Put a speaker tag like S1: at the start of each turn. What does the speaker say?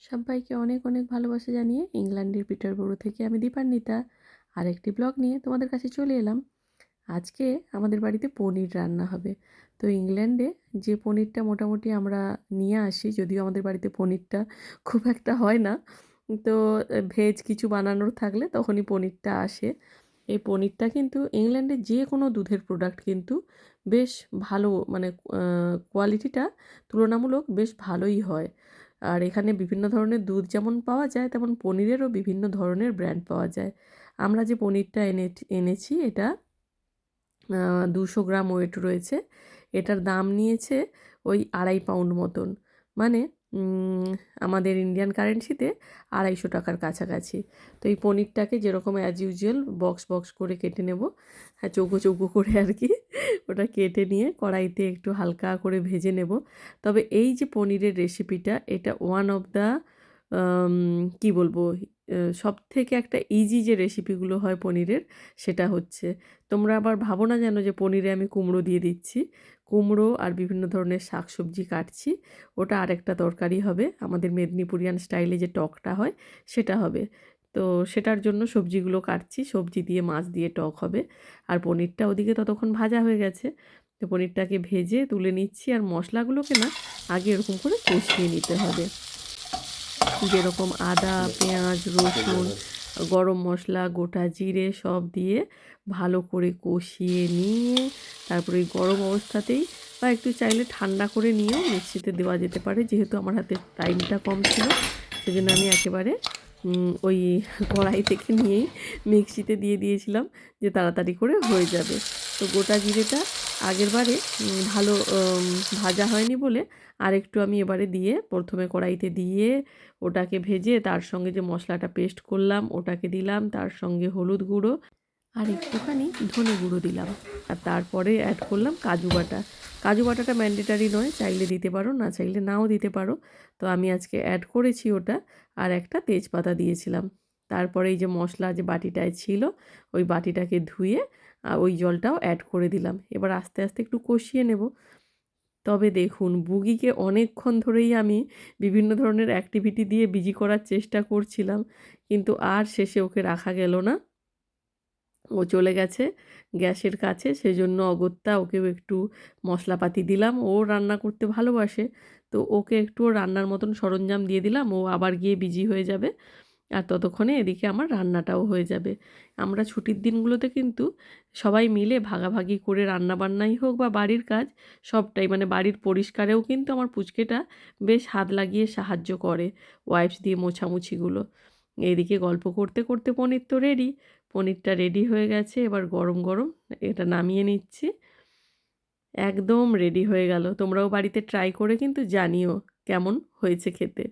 S1: সবাইকে অনেক অনেক ভালোবাসা জানিয়ে ইংল্যান্ডের পিটারবরো থেকে আমি দীপান্বিতা আরেকটি ব্লগ নিয়ে তোমাদের কাছে চলে এলাম। আজকে আমাদের বাড়িতে পনির রান্না হবে। তো ইংল্যান্ডে যে পনিরটা মোটামুটি আমরা নিয়ে আসি, যদিও আমাদের বাড়িতে পনিরটা খুব একটা হয় না, তো ভেজ কিছু বানানোর থাকলে তখনই পনিরটা আসে। এই পনিরটা কিন্তু ইংল্যান্ডের যে কোনো দুধের প্রোডাক্ট কিন্তু বেশ ভালো, মানে কোয়ালিটিটা তুলনামূলক বেশ ভালোই হয়। আর এখানে বিভিন্ন ধরনের দুধ যেমন পাওয়া যায়, তেমন পনিরেরও বিভিন্ন ধরনের ব্র্যান্ড পাওয়া যায়। আমরা যে পনিরটা এনেছি এটা 200 গ্রাম ওয়েট রয়েছে। এটার দাম নিয়েছে ওই 2.5 পাউন্ড মতন, মানে আমাদের ইন্ডিয়ান কারেন্সিতে 250 টাকার কাছাকাছি। তো এই পনিরটাকে যেরকম অ্যাজ ইউজুয়াল বক্স বক্স করে কেটে নেব, হ্যাঁ চৌকো চৌকো করে আর কি। ওটা কেটে নিয়ে কড়াইতে একটু হালকা করে ভেজে নেব। তবে এই যে পনিরের রেসিপিটা, এটা ওয়ান অফ দ্য কী বলবো, সবথেকে একটা ইজি যে রেসিপিগুলো হয় পনিরের, সেটা হচ্ছে, তোমরা আবার ভাবো না যেন যে পনিরে আমি কুমড়ো দিয়ে দিচ্ছি। কুমড়ো আর বিভিন্ন ধরনের শাকসবজি কাটছি, ওটা আরেকটা তরকারি হবে। আমাদের মেদিনীপুরিয়ান স্টাইলে যে টকটা হয় সেটা হবে। তো সেটার জন্য সবজিগুলো কাটছি, সবজি দিয়ে মাছ দিয়ে টক হবে। আর পনিরটা ওদিকে ততক্ষণ ভাজা হয়ে গেছে। তো পনিরটাকে ভেজে তুলে নিচ্ছি, আর মশলাগুলোকে না আগে এরকম করে কষিয়ে নিতে হবে। যেরকম আদা, পেঁয়াজ, রসুন, গরম মশলা, গোটা জিরে সব দিয়ে ভালো করে কষিয়ে নিয়ে তারপরে ওই গরম অবস্থাতেই, বা একটু চাইলে ঠান্ডা করে নিয়েও মিক্সিতে দেওয়া যেতে পারে। যেহেতু আমার হাতে টাইমটা কম ছিল, সেজন্য আমি একেবারে ওই কড়াই থেকে নিয়েই মিক্সিতে দিয়ে দিয়েছিলাম, যে তাড়াতাড়ি করে হয়ে যাবে। তো গোটা জিরেটা আগেরবারে ভালো ভাজা হয়নি বলে আরেকটু আমি এবারে দিয়ে, প্রথমে কড়াইতে দিয়ে ওটাকে ভেজে তার সঙ্গে যে মশলাটা পেস্ট করলাম ওটাকে দিলাম, তার সঙ্গে হলুদ গুঁড়ো আর একটুখানি ধনে গুঁড়ো দিলাম, আর তারপরে অ্যাড করলাম কাজু বাটা। কাজু বাটাটা ম্যান্ডেটারি নয়, চাইলে দিতে পারো, না চাইলে নাও দিতে পারো। তো আমি আজকে অ্যাড করেছি ওটা, আর একটা তেজপাতা দিয়েছিলাম। তারপরে এই যে মশলা যে বাটিটায় ছিল, ওই বাটিটাকে ধুয়ে ওই জলটাও অ্যাড করে দিলাম। এবার আস্তে আস্তে একটু কষিয়ে নেব। তবে দেখুন, বুগিকে অনেকক্ষণ ধরেই আমি বিভিন্ন ধরনের অ্যাক্টিভিটি দিয়ে বিজি করার চেষ্টা করছিলাম, কিন্তু আর শেষে ওকে রাখা গেল না। ও চলে গেছে গ্যাসের কাছে, সেজন্য অগত্যা ওকেও একটু মশলাপাতি দিলাম। ও রান্না করতে ভালোবাসে, তো ওকে একটু ওর রান্নার মতন সরঞ্জাম দিয়ে দিলাম। ও আবার গিয়ে বিজি হয়ে যাবে, আর ততক্ষণে এদিকে আমার রান্নাটাও হয়ে যাবে। আমরা ছুটির দিনগুলোতে কিন্তু সবাই মিলে ভাগাভাগি করে রান্নাবান্নাই হোক বা বাড়ির কাজ, সবটাই, মানে বাড়ির পরিষ্কারেও কিন্তু আমার পুচকেটা বেশ হাত লাগিয়ে সাহায্য করে, ওয়াইপস দিয়ে মোছামুছিগুলো। এদিকে গল্প করতে করতে পনির তো রেডি। পনিরটা রেডি হয়ে গেছে, এবার গরম গরম এটা নামিয়ে নিচ্ছি। একদম রেডি হয়ে গেল। তোমরাও বাড়িতে ট্রাই করে কিন্তু জানিও কেমন হয়েছে খেতে।